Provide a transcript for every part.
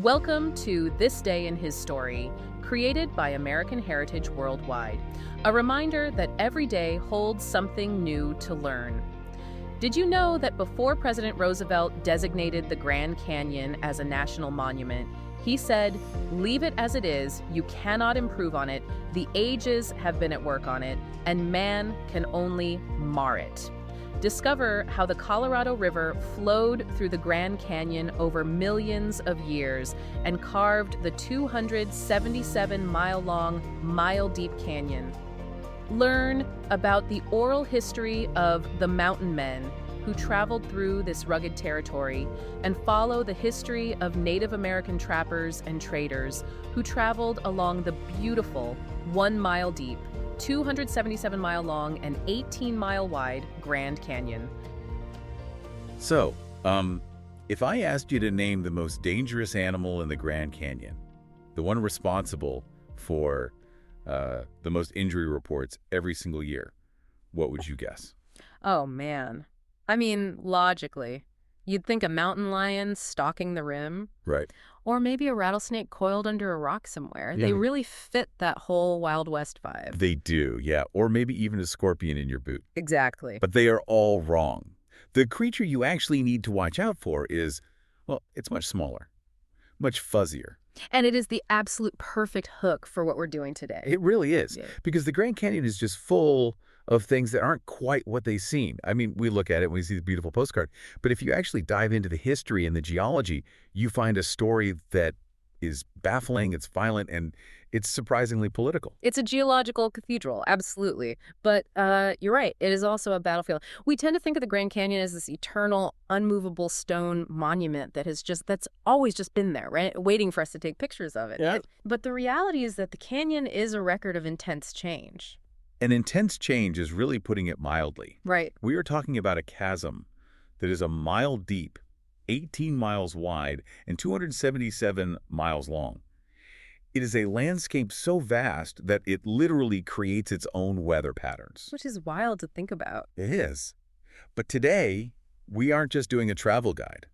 Welcome to This Day in His Story, created by American Heritage Worldwide. A reminder that every day holds something new to learn. Did you know that before President Roosevelt designated the Grand Canyon as a national monument, he said, "Leave it as it is, you cannot improve on it, the ages have been at work on it, and man can only mar it." Discover how the Colorado River flowed through the Grand Canyon over millions of years and carved the 277-mile-long, mile-deep canyon. Learn about the oral history of the mountain men who traveled through this rugged territory, and follow the history of Native American trappers and traders who traveled along the beautiful 1-mile deep, 277-mile-long, and 18-mile-wide Grand Canyon. So, if I asked you to name the most dangerous animal in the Grand Canyon, the one responsible for the most injury reports every single year, what would you guess? Oh, man. I mean, logically, you'd think a mountain lion stalking the rim. Right. Or maybe a rattlesnake coiled under a rock somewhere. Yeah. They really fit that whole Wild West vibe. They do, yeah. Or maybe even a scorpion in your boot. Exactly. But they are all wrong. The creature you actually need to watch out for is, well, it's much smaller, much fuzzier. And it is the absolute perfect hook for what we're doing today. It really is. Yeah. Because the Grand Canyon is just full of things that aren't quite what they seem. I mean, we look at it and we see the beautiful postcard. But if you actually dive into the history and the geology, you find a story that is baffling, it's violent, and it's surprisingly political. It's a geological cathedral, absolutely. But you're right, it is also a battlefield. We tend to think of the Grand Canyon as this eternal, unmovable stone monument that's always just been there, right? Waiting for us to take pictures of it. Yeah. But the reality is that the canyon is a record of intense change. An intense change is really putting it mildly. Right. We are talking about a chasm that is a mile deep, 18 miles wide, and 277 miles long. It is a landscape so vast that it literally creates its own weather patterns. Which is wild to think about. It is. But today, we aren't just doing a travel guide.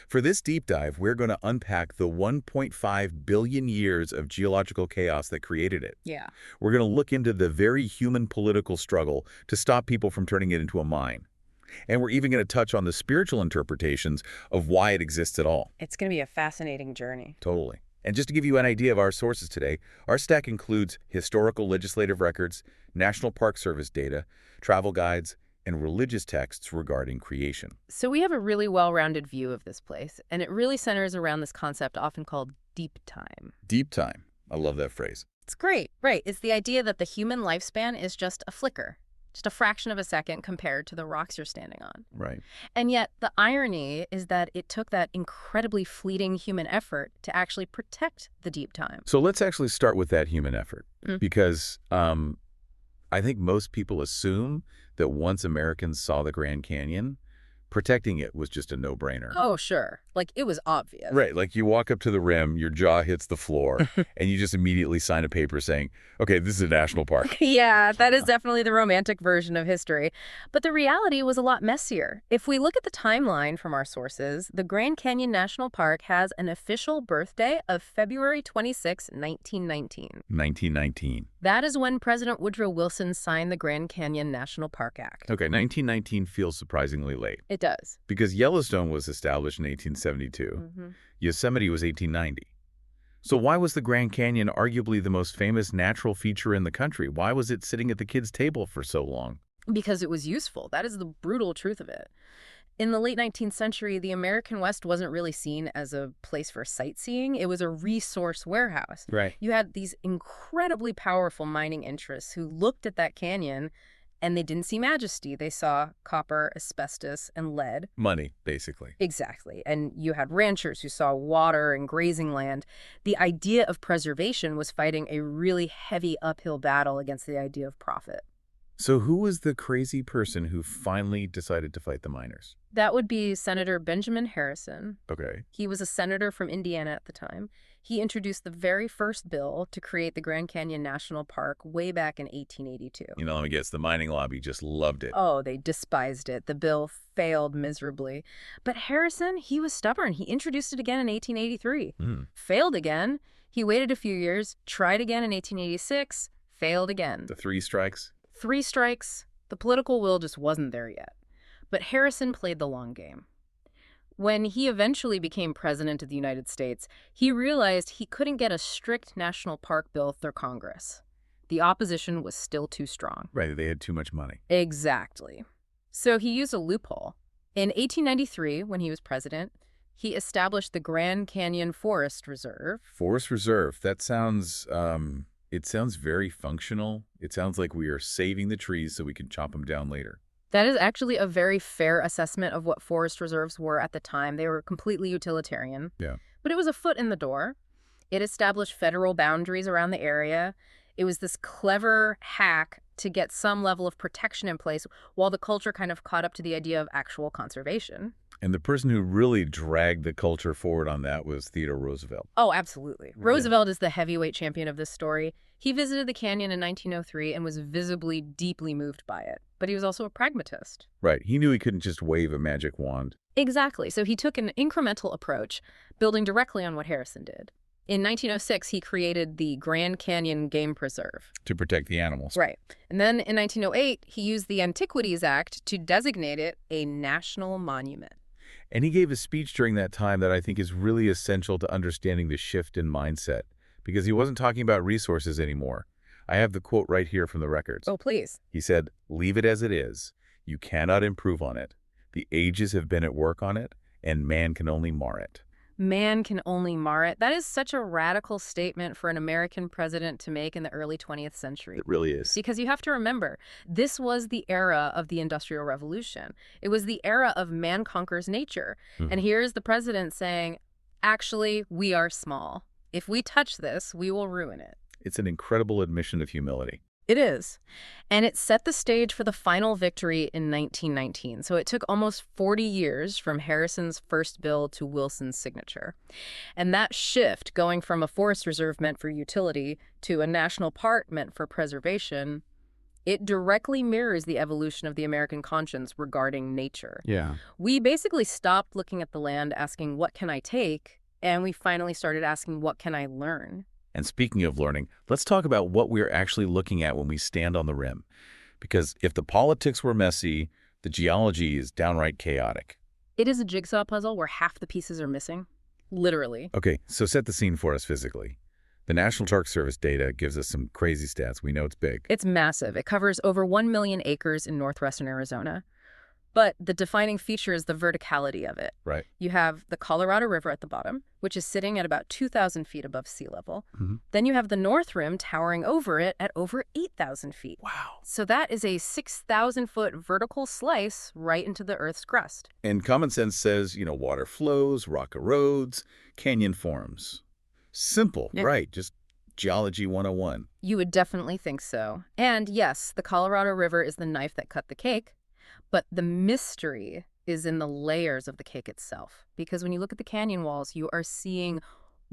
For this deep dive, we're going to unpack the 1.5 billion years of geological chaos that created it. Yeah. We're going to look into the very human political struggle to stop people from turning it into a mine. And we're even going to touch on the spiritual interpretations of why it exists at all. It's going to be a fascinating journey. Totally. And just to give you an idea of our sources today, our stack includes historical legislative records, National Park Service data, travel guides, and religious texts regarding creation. So we have a really well-rounded view of this place, and it really centers around this concept often called deep time. Deep time. I love that phrase. It's great, right? It's the idea that the human lifespan is just a flicker, just a fraction of a second compared to the rocks you're standing on. Right. And yet the irony is that it took that incredibly fleeting human effort to actually protect the deep time. So let's actually start with that human effort, because I think most people assume that once Americans saw the Grand Canyon, protecting it was just a no-brainer. Oh, sure. Like, it was obvious. Right. Like, you walk up to the rim, your jaw hits the floor, and you just immediately sign a paper saying, okay, this is a national park. Yeah, that is definitely the romantic version of history. But the reality was a lot messier. If we look at the timeline from our sources, the Grand Canyon National Park has an official birthday of February 26, 1919. 1919. That is when President Woodrow Wilson signed the Grand Canyon National Park Act. Okay, 1919 feels surprisingly late. It does. Because Yellowstone was established in 1872. Yosemite was 1890. So why was the Grand Canyon arguably the most famous natural feature in the country? Why was it sitting at the kids' table for so long? Because it was useful. That is the brutal truth of it. In the late 19th century, the American West wasn't really seen as a place for sightseeing. It was a resource warehouse. Right. You had these incredibly powerful mining interests who looked at that canyon and they didn't see majesty. They saw copper, asbestos, and lead. Money, basically. Exactly. And you had ranchers who saw water and grazing land. The idea of preservation was fighting a really heavy uphill battle against the idea of profit. So who was the crazy person who finally decided to fight the miners? That would be Senator Benjamin Harrison. Okay. He was a senator from Indiana at the time. He introduced the very first bill to create the Grand Canyon National Park way back in 1882. Let me guess, the mining lobby just loved it. Oh, they despised it. The bill failed miserably. But Harrison, he was stubborn. He introduced it again in 1883. Failed again. He waited a few years, tried again in 1886, failed again. The 3 strikes? 3 strikes. The political will just wasn't there yet. But Harrison played the long game. When he eventually became president of the United States, he realized he couldn't get a strict national park bill through Congress. The opposition was still too strong. Right, they had too much money. Exactly. So he used a loophole. In 1893, when he was president, he established the Grand Canyon Forest Reserve. Forest Reserve, that sounds, it sounds very functional. It sounds like we are saving the trees so we can chop them down later. That is actually a very fair assessment of what forest reserves were at the time. They were completely utilitarian. Yeah. But it was a foot in the door. It established federal boundaries around the area. It was this clever hack to get some level of protection in place while the culture kind of caught up to the idea of actual conservation. And the person who really dragged the culture forward on that was Theodore Roosevelt. Oh, absolutely. Roosevelt is the heavyweight champion of this story. He visited the canyon in 1903 and was visibly deeply moved by it. But he was also a pragmatist. Right. He knew he couldn't just wave a magic wand. Exactly. So he took an incremental approach, building directly on what Harrison did. In 1906, he created the Grand Canyon Game Preserve. To protect the animals. Right. And then in 1908, he used the Antiquities Act to designate it a national monument. And he gave a speech during that time that I think is really essential to understanding the shift in mindset, because he wasn't talking about resources anymore. I have the quote right here from the records. Oh, please. He said, "Leave it as it is. You cannot improve on it. The ages have been at work on it, and man can only mar it." Man can only mar it. That is such a radical statement for an American president to make in the early 20th century. It really is. Because you have to remember, this was the era of the Industrial Revolution. It was the era of man conquers nature. And here's the president saying, actually, we are small. If we touch this, we will ruin it. It's an incredible admission of humility. It is. And it set the stage for the final victory in 1919. So it took almost 40 years from Harrison's first bill to Wilson's signature. And that shift, going from a forest reserve meant for utility to a national park meant for preservation, it directly mirrors the evolution of the American conscience regarding nature. Yeah. We basically stopped looking at the land asking, what can I take? And we finally started asking, what can I learn? And speaking of learning, let's talk about what we're actually looking at when we stand on the rim. Because if the politics were messy, the geology is downright chaotic. It is a jigsaw puzzle where half the pieces are missing. Literally. Okay, so set the scene for us physically. The National Park Service data gives us some crazy stats. We know it's big. It's massive. It covers over 1 million acres in northwestern Arizona. But the defining feature is the verticality of it. Right. You have the Colorado River at the bottom, which is sitting at about 2,000 feet above sea level. Then you have the North Rim towering over it at over 8,000 feet. Wow. So that is a 6,000-foot vertical slice right into the Earth's crust. And common sense says, water flows, rock erodes, canyon forms. Simple, Yeah. right? Just Geology 101. You would definitely think so. And yes, the Colorado River is the knife that cut the cake. But the mystery is in the layers of the cake itself. Because when you look at the canyon walls, you are seeing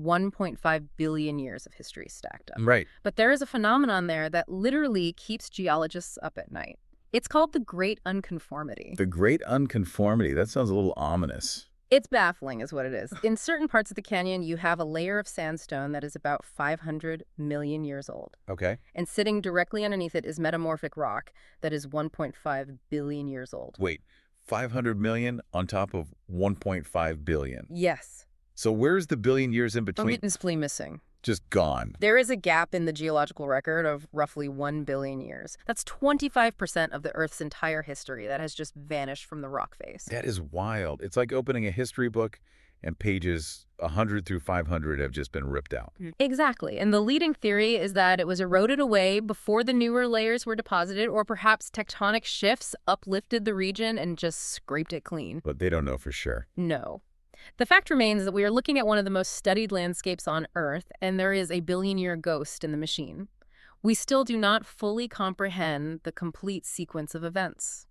1.5 billion years of history stacked up. Right. But there is a phenomenon there that literally keeps geologists up at night. It's called the Great Unconformity. The Great Unconformity. That sounds a little ominous. It's baffling is what it is. In certain parts of the canyon, you have a layer of sandstone that is about 500 million years old. Okay. And sitting directly underneath it is metamorphic rock that is 1.5 billion years old. Wait, 500 million on top of 1.5 billion. Yes. So where's the billion years in between? Ominously missing. Just gone. There is a gap in the geological record of roughly 1 billion years. That's 25% of the Earth's entire history that has just vanished from the rock face. That is wild. It's like opening a history book and pages 100 through 500 have just been ripped out. Exactly. And the leading theory is that it was eroded away before the newer layers were deposited, or perhaps tectonic shifts uplifted the region and just scraped it clean. But they don't know for sure. No. The fact remains that we are looking at one of the most studied landscapes on Earth, and there is a billion-year ghost in the machine. We still do not fully comprehend the complete sequence of events.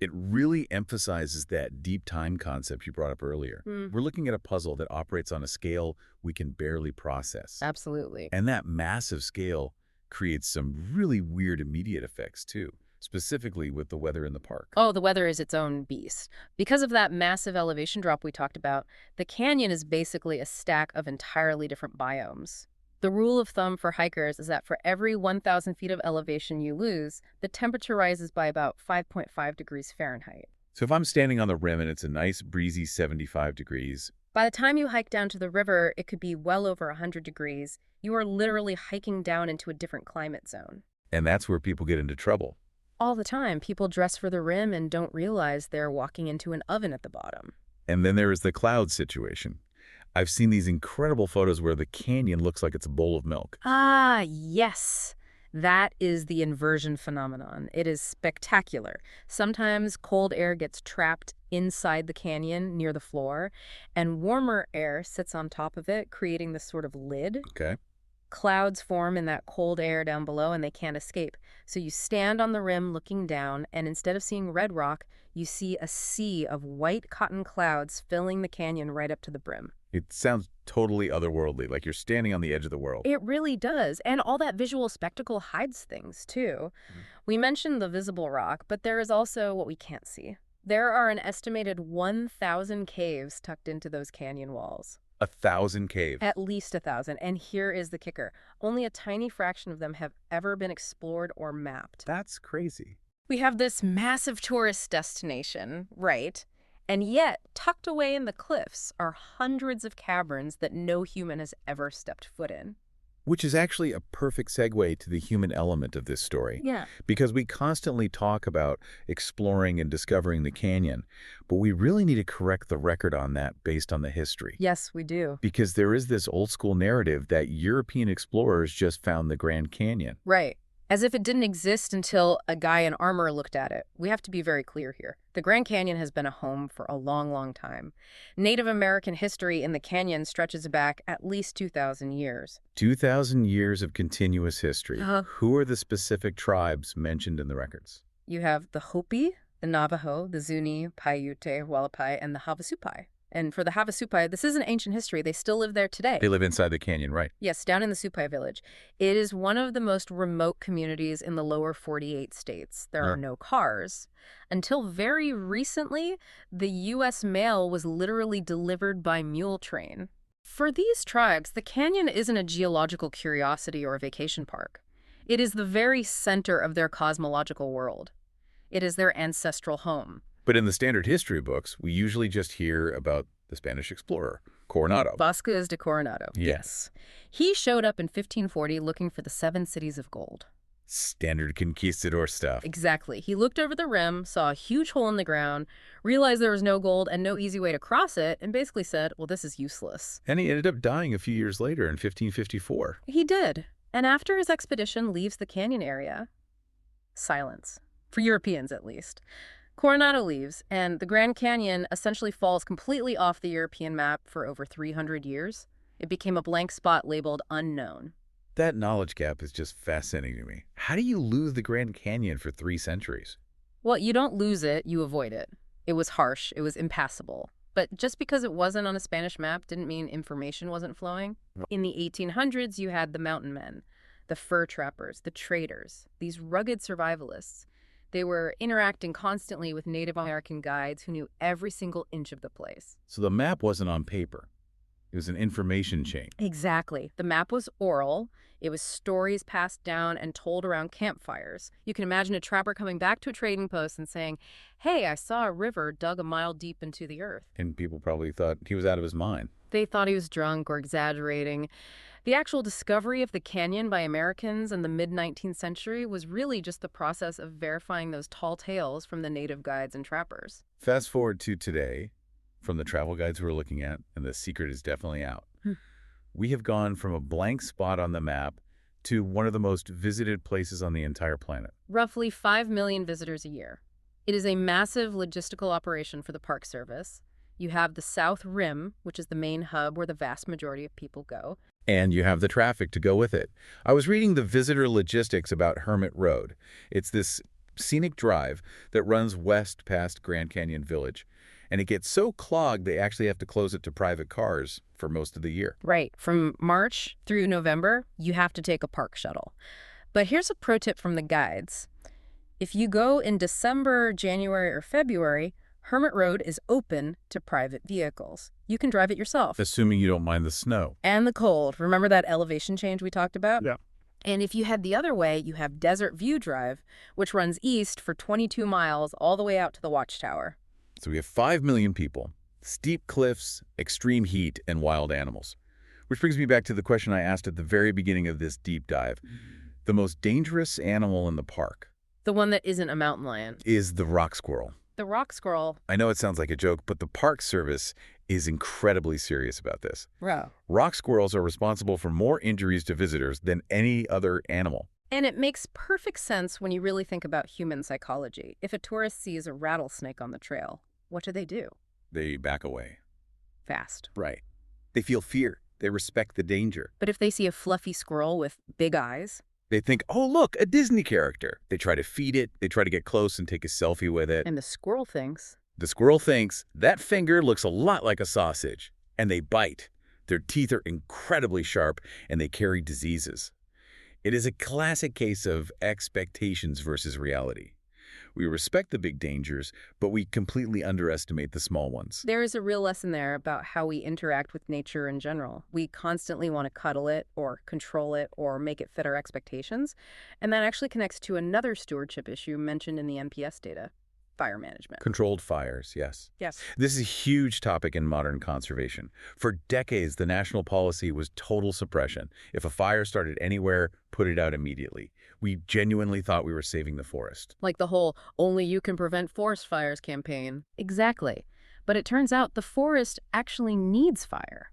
It really emphasizes that deep time concept you brought up earlier. Mm, We're looking at a puzzle that operates on a scale we can barely process. absolutely. And that massive scale creates some really weird immediate effects, too, specifically with the weather in the park. Oh, the weather is its own beast. Because of that massive elevation drop we talked about, the canyon is basically a stack of entirely different biomes. The rule of thumb for hikers is that for every 1,000 feet of elevation you lose, the temperature rises by about 5.5 degrees Fahrenheit. So if I'm standing on the rim and it's a nice breezy 75 degrees, By the time you hike down to the river, it could be well over 100 degrees. You are literally hiking down into a different climate zone. and that's where people get into trouble. All the time, people dress for the rim and don't realize they're walking into an oven at the bottom. And then there is the cloud situation. I've seen these incredible photos where the canyon looks like it's a bowl of milk. Ah, yes. That is the inversion phenomenon. It is spectacular. Sometimes cold air gets trapped inside the canyon near the floor, and warmer air sits on top of it, creating this sort of lid. Okay. Clouds form in that cold air down below, and they can't escape. So you stand on the rim looking down, and instead of seeing red rock, you see a sea of white cotton clouds filling the canyon right up to the brim. It sounds totally otherworldly, like you're standing on the edge of the world. It really does. And all that visual spectacle hides things, too. We mentioned the visible rock, but there is also what we can't see. There are an estimated 1,000 caves tucked into those canyon walls. 1,000 caves. At least 1,000. And here is the kicker. Only a tiny fraction of them have ever been explored or mapped. That's crazy. We have this massive tourist destination, right? And yet, tucked away in the cliffs are hundreds of caverns that no human has ever stepped foot in. Which is actually a perfect segue to the human element of this story. Yeah. Because we constantly talk about exploring and discovering the canyon, but we really need to correct the record on that based on the history. Yes, we do. Because there is this old school narrative that European explorers just found the Grand Canyon. Right. As if it didn't exist until a guy in armor looked at it. We have to be very clear here. The Grand Canyon has been a home for a long, long time. Native American history in the canyon stretches back at least 2,000 years. 2,000 years of continuous history. Uh-huh. Who are the specific tribes mentioned in the records? You have the Hopi, the Navajo, the Zuni, Paiute, Hualapai, and the Havasupai. And for the Havasupai, this isn't ancient history. They still live there today. They live inside the canyon, right? Yes, down in the Supai village. It is one of the most remote communities in the lower 48 states. There are no cars. Until very recently, the U.S. mail was literally delivered by mule train. For these tribes, the canyon isn't a geological curiosity or a vacation park. It is the very center of their cosmological world. It is their ancestral home. But in the standard history books, we usually just hear about the Spanish explorer, Coronado. Vasquez de Coronado. Yes. He showed up in 1540 looking for the 7 cities of gold. Standard conquistador stuff. Exactly. He looked over the rim, saw a huge hole in the ground, realized there was no gold and no easy way to cross it, and basically said, well, this is useless. And he ended up dying a few years later in 1554. He did. And after his expedition leaves the canyon area, silence. For Europeans, at least. Coronado leaves, and the Grand Canyon essentially falls completely off the European map for over 300 years. It became a blank spot labeled unknown. That knowledge gap is just fascinating to me. How do you lose the Grand Canyon for 3 centuries? Well, you don't lose it, you avoid it. It was harsh, it was impassable. But just because it wasn't on a Spanish map didn't mean information wasn't flowing. In the 1800s, you had the mountain men, the fur trappers, the traders, these rugged survivalists. They were interacting constantly with Native American guides who knew every single inch of the place. So the map wasn't on paper. It was an information chain. Exactly. The map was oral. It was stories passed down and told around campfires. You can imagine a trapper coming back to a trading post and saying, hey, I saw a river dug a mile deep into the earth. And people probably thought he was out of his mind. They thought he was drunk or exaggerating. The actual discovery of the canyon by Americans in the mid-19th century was really just the process of verifying those tall tales from the native guides and trappers. Fast forward to today, from the travel guides we're looking at, and the secret is definitely out. We have gone from a blank spot on the map to one of the most visited places on the entire planet. Roughly 5 million visitors a year. It is a massive logistical operation for the Park Service. You have the South Rim, which is the main hub where the vast majority of people go. And you have the traffic to go with it. I was reading the visitor logistics about Hermit Road. It's this scenic drive that runs west past Grand Canyon Village. And it gets so clogged they actually have to close it to private cars for most of the year. Right. From March through November, you have to take a park shuttle. But here's a pro tip from the guides. If you go in December, January, or February, Hermit Road is open to private vehicles. You can drive it yourself. Assuming you don't mind the snow. And the cold. Remember that elevation change we talked about? Yeah. And if you head the other way, you have Desert View Drive, which runs east for 22 miles all the way out to the Watchtower. So we have 5 million people, steep cliffs, extreme heat, and wild animals. Which brings me back to the question I asked at the very beginning of this deep dive. The most dangerous animal in the park The one that isn't a mountain lion. is the rock squirrel. The rock squirrel. I know it sounds like a joke, but the Park Service is incredibly serious about this. Wow. Rock squirrels are responsible for more injuries to visitors than any other animal. And it makes perfect sense when you really think about human psychology. If a tourist sees a rattlesnake on the trail, what do? They back away. Fast. Right. They feel fear. They respect the danger. But if they see a fluffy squirrel with big eyes? They think, oh, look, a Disney character. They try to feed it. They try to get close and take a selfie with it. And the squirrel thinks. The squirrel thinks that finger looks a lot like a sausage. And they bite. Their teeth are incredibly sharp, and they carry diseases. It is a classic case of expectations versus reality. We respect the big dangers, but we completely underestimate the small ones. There is a real lesson there about how we interact with nature in general. We constantly want to cuddle it or control it or make it fit our expectations. And that actually connects to another stewardship issue mentioned in the NPS data. Fire management. Controlled fires, yes. Yes. This is a huge topic in modern conservation. For decades, the national policy was total suppression. If a fire started anywhere, put it out immediately. We genuinely thought we were saving the forest. Like the whole "only you can prevent forest fires" campaign. Exactly. But it turns out the forest actually needs fire.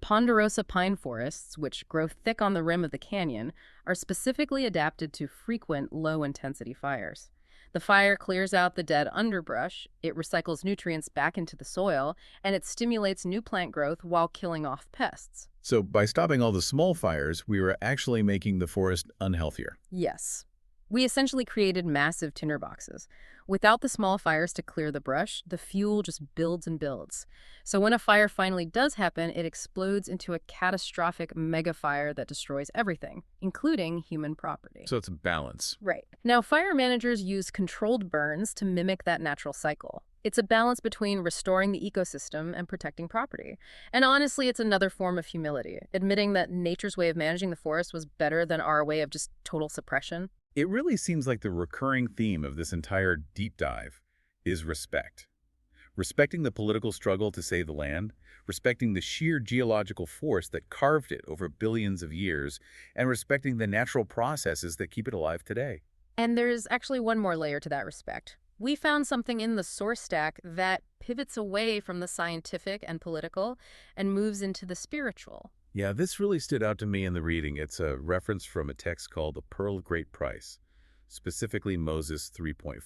Ponderosa pine forests, which grow thick on the rim of the canyon, are specifically adapted to frequent low-intensity fires. The fire clears out the dead underbrush, it recycles nutrients back into the soil, and it stimulates new plant growth while killing off pests. So by stopping all the small fires, we were actually making the forest unhealthier. Yes. We essentially created massive tinderboxes. Without the small fires to clear the brush, the fuel just builds and builds. So when a fire finally does happen, it explodes into a catastrophic mega fire that destroys everything, including human property. So it's a balance. Right. Now, fire managers use controlled burns to mimic that natural cycle. It's a balance between restoring the ecosystem and protecting property. And honestly, it's another form of humility, admitting that nature's way of managing the forest was better than our way of just total suppression. It really seems like the recurring theme of this entire deep dive is respect. Respecting the political struggle to save the land, respecting the sheer geological force that carved it over billions of years, and respecting the natural processes that keep it alive today. And there's actually one more layer to that respect. We found something in the source stack that pivots away from the scientific and political and moves into the spiritual. Yeah, this really stood out to me in the reading. It's a reference from a text called The Pearl of Great Price, specifically Moses 3.5.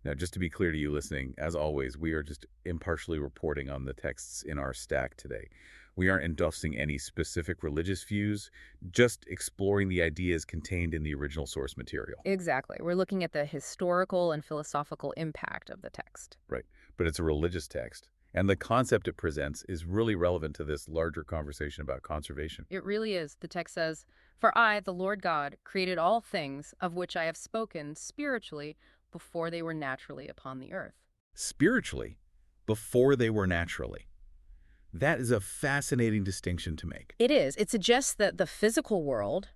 Now, just to be clear to you listening, as always, we are just impartially reporting on the texts in our stack today. We aren't endorsing any specific religious views, just exploring the ideas contained in the original source material. Exactly. We're looking at the historical and philosophical impact of the text. Right, but it's a religious text. And the concept it presents is really relevant to this larger conversation about conservation. It really is. The text says, "For I, the Lord God, created all things of which I have spoken spiritually before they were naturally upon the earth." Spiritually, before they were naturally. That is a fascinating distinction to make. It is. It suggests that the physical world,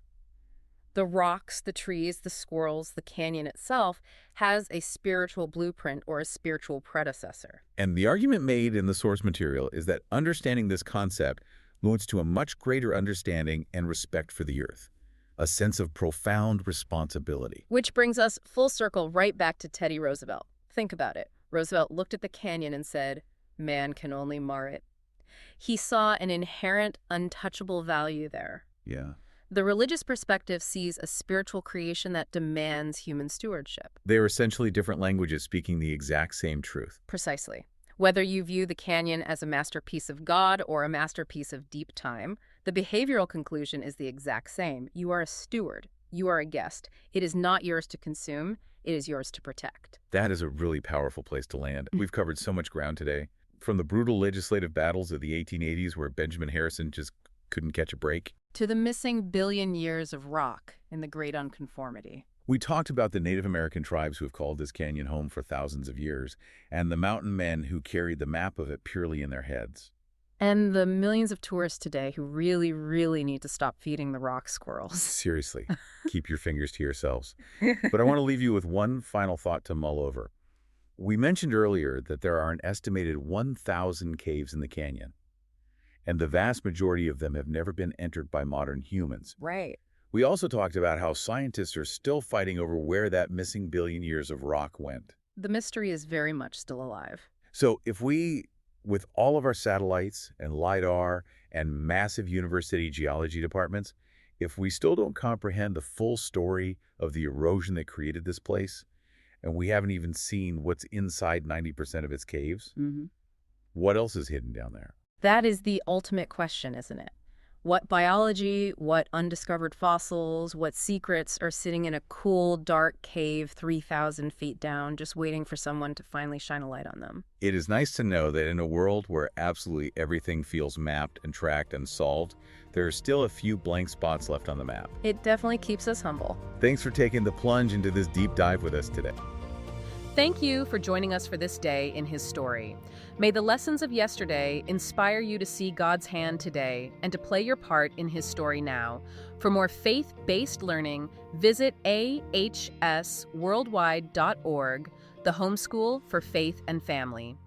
the rocks, the trees, the squirrels, the canyon itself, has a spiritual blueprint or a spiritual predecessor. And the argument made in the source material is that understanding this concept leads to a much greater understanding and respect for the earth, a sense of profound responsibility. Which brings us full circle right back to Teddy Roosevelt. Think about it. Roosevelt looked at the canyon and said, "Man can only mar it." He saw an inherent, untouchable value there. Yeah. The religious perspective sees a spiritual creation that demands human stewardship. They are essentially different languages speaking the exact same truth. Precisely. Whether you view the canyon as a masterpiece of God or a masterpiece of deep time, the behavioral conclusion is the exact same. You are a steward. You are a guest. It is not yours to consume. It is yours to protect. That is a really powerful place to land. We've covered so much ground today. From the brutal legislative battles of the 1880s where Benjamin Harrison just couldn't catch a break, To the missing billion years of rock in the Great Unconformity. we talked about the Native American tribes who have called this canyon home for thousands of years, and the mountain men who carried the map of it purely in their heads. And the millions of tourists today who really, really need to stop feeding the rock squirrels. Seriously, keep your fingers to yourselves. But I want to leave you with one final thought to mull over. We mentioned earlier that there are an estimated 1,000 caves in the canyon, and the vast majority of them have never been entered by modern humans. Right. We also talked about how scientists are still fighting over where that missing billion years of rock went. The mystery is very much still alive. So if we, with all of our satellites and LIDAR and massive university geology departments, if we still don't comprehend the full story of the erosion that created this place, and we haven't even seen what's inside 90% of its caves, what else is hidden down there? That is the ultimate question, isn't it? What biology, what undiscovered fossils, what secrets are sitting in a cool, dark cave 3,000 feet down, just waiting for someone to finally shine a light on them? It is nice to know that in a world where absolutely everything feels mapped and tracked and solved, there are still a few blank spots left on the map. It definitely keeps us humble. Thanks for taking the plunge into this deep dive with us today. Thank you for joining us for this day in His story. May the lessons of yesterday inspire you to see God's hand today and to play your part in His story now. For more faith-based learning, visit ahsworldwide.org, the homeschool for faith and family.